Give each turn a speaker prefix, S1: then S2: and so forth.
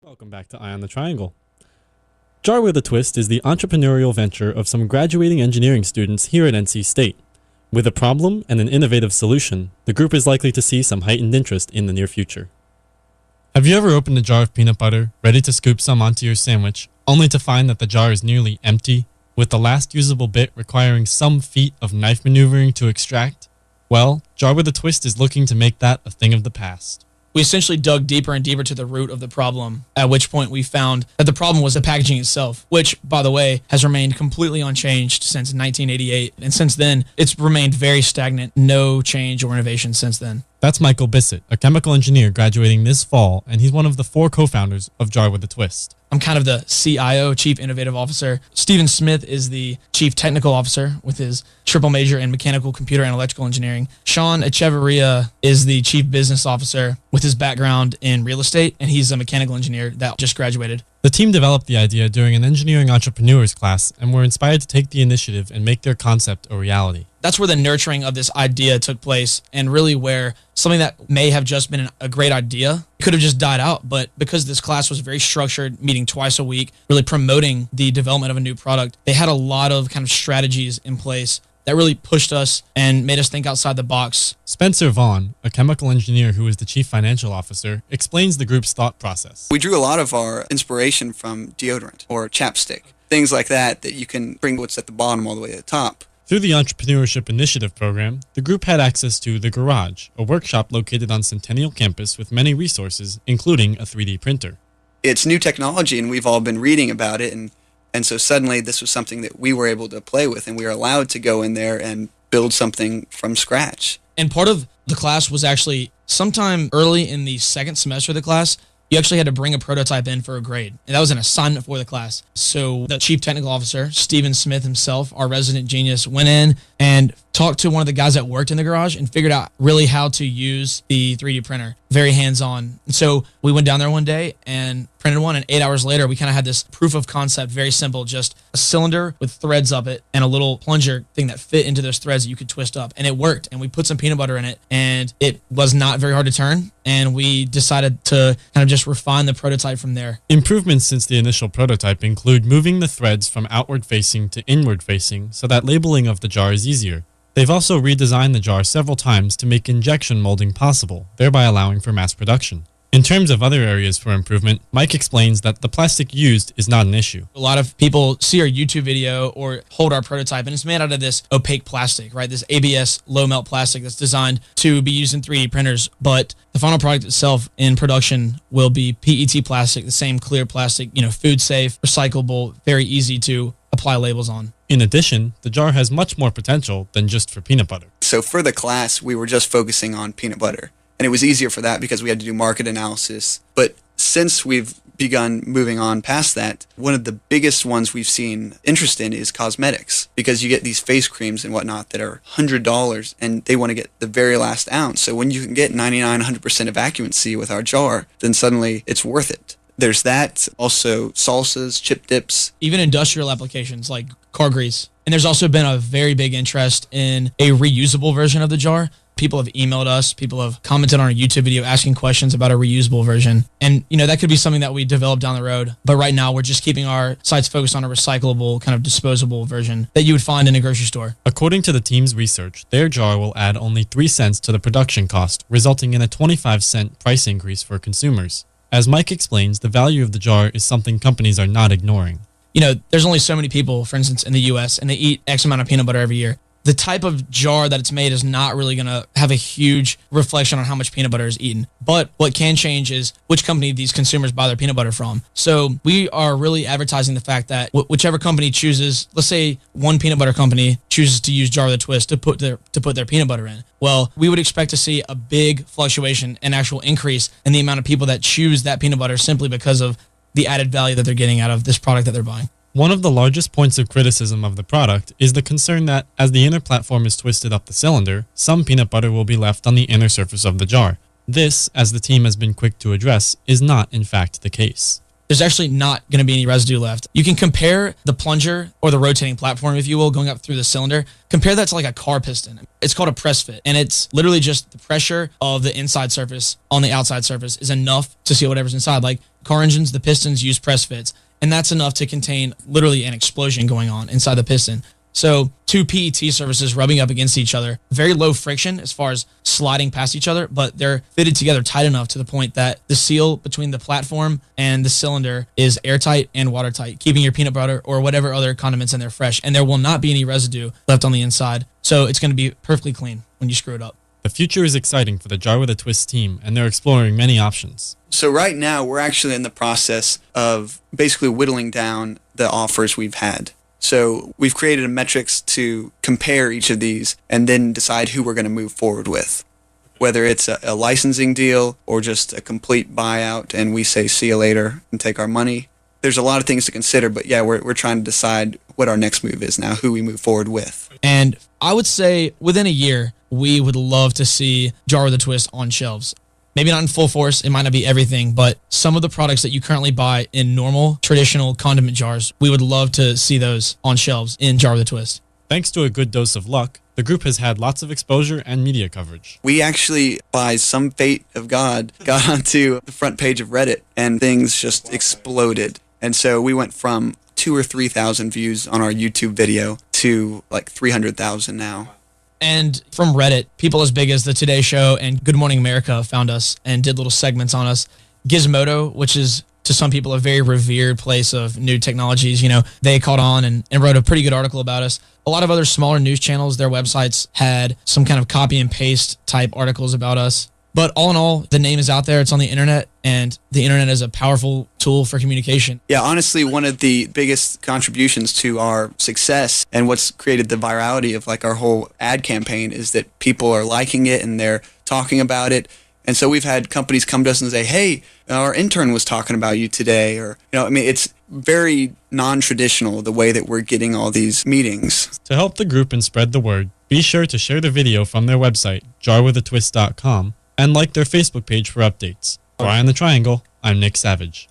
S1: Welcome back to Eye on the Triangle. Jar with a Twist is the entrepreneurial venture of some graduating engineering students here at NC State. With a problem and an innovative solution, the group is likely to see some heightened interest in the near future. Have you ever opened a jar of peanut butter, ready to scoop some onto your sandwich, only to find that the jar is nearly empty, with the last usable bit requiring some feat of knife maneuvering to extract? Well, Jar with a Twist is looking to make that a thing of the past.
S2: We essentially dug deeper and deeper to the root of the problem, at which point we found that the problem was the packaging itself, which, by the way, has remained completely unchanged since 1988. And since then, it's remained very stagnant, no change or innovation since then.
S1: That's Michael Bissett, a chemical engineer graduating this fall, and he's one of the 4 co-founders of Jar with a Twist.
S2: I'm kind of the CIO, Chief Innovative Officer. Stephen Smith is the Chief Technical Officer with his triple major in mechanical, computer, and electrical engineering. Sean Echeverria is the Chief Business Officer with his background in real estate, and he's a mechanical engineer that just graduated.
S1: The team developed the idea during an engineering entrepreneurs class and were inspired to take the initiative and make their concept a reality.
S2: That's where the nurturing of this idea took place, and really where something that may have just been a great idea could have just died out. But because this class was very structured, meeting twice a week, really promoting the development of a new product, they had a lot of kind of strategies in place that really pushed us and made us think outside the box.
S1: Spencer Vaughn, a chemical engineer who is the chief financial officer, explains the group's thought process.
S3: We drew a lot of our inspiration from deodorant or chapstick, things like that you can bring what's at the bottom all the way to the top.
S1: Through the Entrepreneurship Initiative program, the group had access to The Garage, a workshop located on Centennial campus with many resources, including a 3D printer.
S3: It's new technology, and we've all been reading about it, and so suddenly this was something that we were able to play with, and we were allowed to go in there and build something from scratch.
S2: And part of the class was actually sometime early in the second semester of the class, you actually had to bring a prototype in for a grade. And that was an assignment for the class. So the chief technical officer, Stephen Smith himself, our resident genius, went in and talked to one of the guys that worked in the garage and figured out really how to use the 3D printer. Very hands-on. And so we went down there one day and printed one, and 8 hours later, we kind of had this proof of concept, very simple, just a cylinder with threads up it and a little plunger thing that fit into those threads that you could twist up. And it worked, and we put some peanut butter in it, and it was not very hard to turn, and we decided to kind of just refine the prototype from there.
S1: Improvements since the initial prototype include moving the threads from outward-facing to inward-facing so that labeling of the jar is easier. They've also redesigned the jar several times to make injection molding possible, thereby allowing for mass production. In terms of other areas for improvement, Mike explains that the plastic used is not an issue.
S2: A lot of people see our YouTube video or hold our prototype, and it's made out of this opaque plastic, right? This ABS low melt plastic that's designed to be used in 3D printers. But the final product itself in production will be PET plastic, the same clear plastic, food safe, recyclable, very easy to apply labels on.
S1: In addition, the jar has much more potential than just for peanut butter.
S3: So for the class, we were just focusing on peanut butter. And it was easier for that because we had to do market analysis. But since we've begun moving on past that, one of the biggest ones we've seen interest in is cosmetics, because you get these face creams and whatnot that are $100, and they want to get the very last ounce. So when you can get 99-100% of accuracy with our jar, then suddenly it's worth it. There's that. Also salsas, chip dips.
S2: Even industrial applications like car grease. And there's also been a very big interest in a reusable version of the jar. People have emailed us, people have commented on our YouTube video asking questions about a reusable version. And, that could be something that we develop down the road. But right now, we're just keeping our sights focused on a recyclable, kind of disposable version that you would find in a grocery store.
S1: According to the team's research, their jar will add only 3 cents to the production cost, resulting in a 25-cent price increase for consumers. As Mike explains, the value of the jar is something companies are not ignoring.
S2: There's only so many people, for instance, in the U.S., and they eat X amount of peanut butter every year. The type of jar that it's made is not really going to have a huge reflection on how much peanut butter is eaten. But what can change is which company these consumers buy their peanut butter from. So we are really advertising the fact that whichever company chooses, let's say one peanut butter company chooses to use Jar with a Twist to put their peanut butter in. Well, we would expect to see a big fluctuation, an actual increase in the amount of people that choose that peanut butter simply because of the added value that they're getting out of this product that they're buying.
S1: One of the largest points of criticism of the product is the concern that, as the inner platform is twisted up the cylinder, some peanut butter will be left on the inner surface of the jar. This, as the team has been quick to address, is not in fact the case.
S2: there's actually not going to be any residue left. You can compare the plunger or the rotating platform, if you will, going up through the cylinder. Compare that to like a car piston. It's called a press fit, and it's literally just the pressure of the inside surface on the outside surface is enough to seal whatever's inside. Like car engines, the pistons use press fits, and that's enough to contain literally an explosion going on inside the piston. So two PET surfaces rubbing up against each other, very low friction as far as sliding past each other, but they're fitted together tight enough to the point that the seal between the platform and the cylinder is airtight and watertight, keeping your peanut butter or whatever other condiments in there fresh, and there will not be any residue left on the inside. So it's going to be perfectly clean when you screw it up.
S1: The future is exciting for the Jar with a Twist team, and they're exploring many options.
S3: So right now, we're actually in the process of basically whittling down the offers we've had. So we've created a metrics to compare each of these and then decide who we're going to move forward with. Whether it's a licensing deal or just a complete buyout and we say see you later and take our money. There's a lot of things to consider, but yeah, we're trying to decide what our next move is now, who we move forward with.
S2: And I would say within a year, we would love to see Jar with a Twist on shelves. Maybe not in full force, it might not be everything, but some of the products that you currently buy in normal, traditional condiment jars, we would love to see those on shelves in Jar with a Twist.
S1: Thanks to a good dose of luck, the group has had lots of exposure and media coverage.
S3: We actually, by some fate of God, got onto the front page of Reddit and things just exploded. And so we went from 2,000 or 3,000 views on our YouTube video to like 300,000 now.
S2: And from Reddit, people as big as The Today Show and Good Morning America found us and did little segments on us. Gizmodo, which is to some people a very revered place of new technologies, they caught on and wrote a pretty good article about us. A lot of other smaller news channels, their websites had some kind of copy and paste type articles about us. But all in all, the name is out there. It's on the internet, and the internet is a powerful tool for communication.
S3: Yeah, honestly, one of the biggest contributions to our success and what's created the virality of like our whole ad campaign is that people are liking it and they're talking about it. And so we've had companies come to us and say, hey, our intern was talking about you today. Or, it's very non-traditional the way that we're getting all these meetings.
S1: To help the group and spread the word, be sure to share the video from their website, jarwithatwist.com, and like their Facebook page for updates. For Eye on the Triangle, I'm Nick Savage.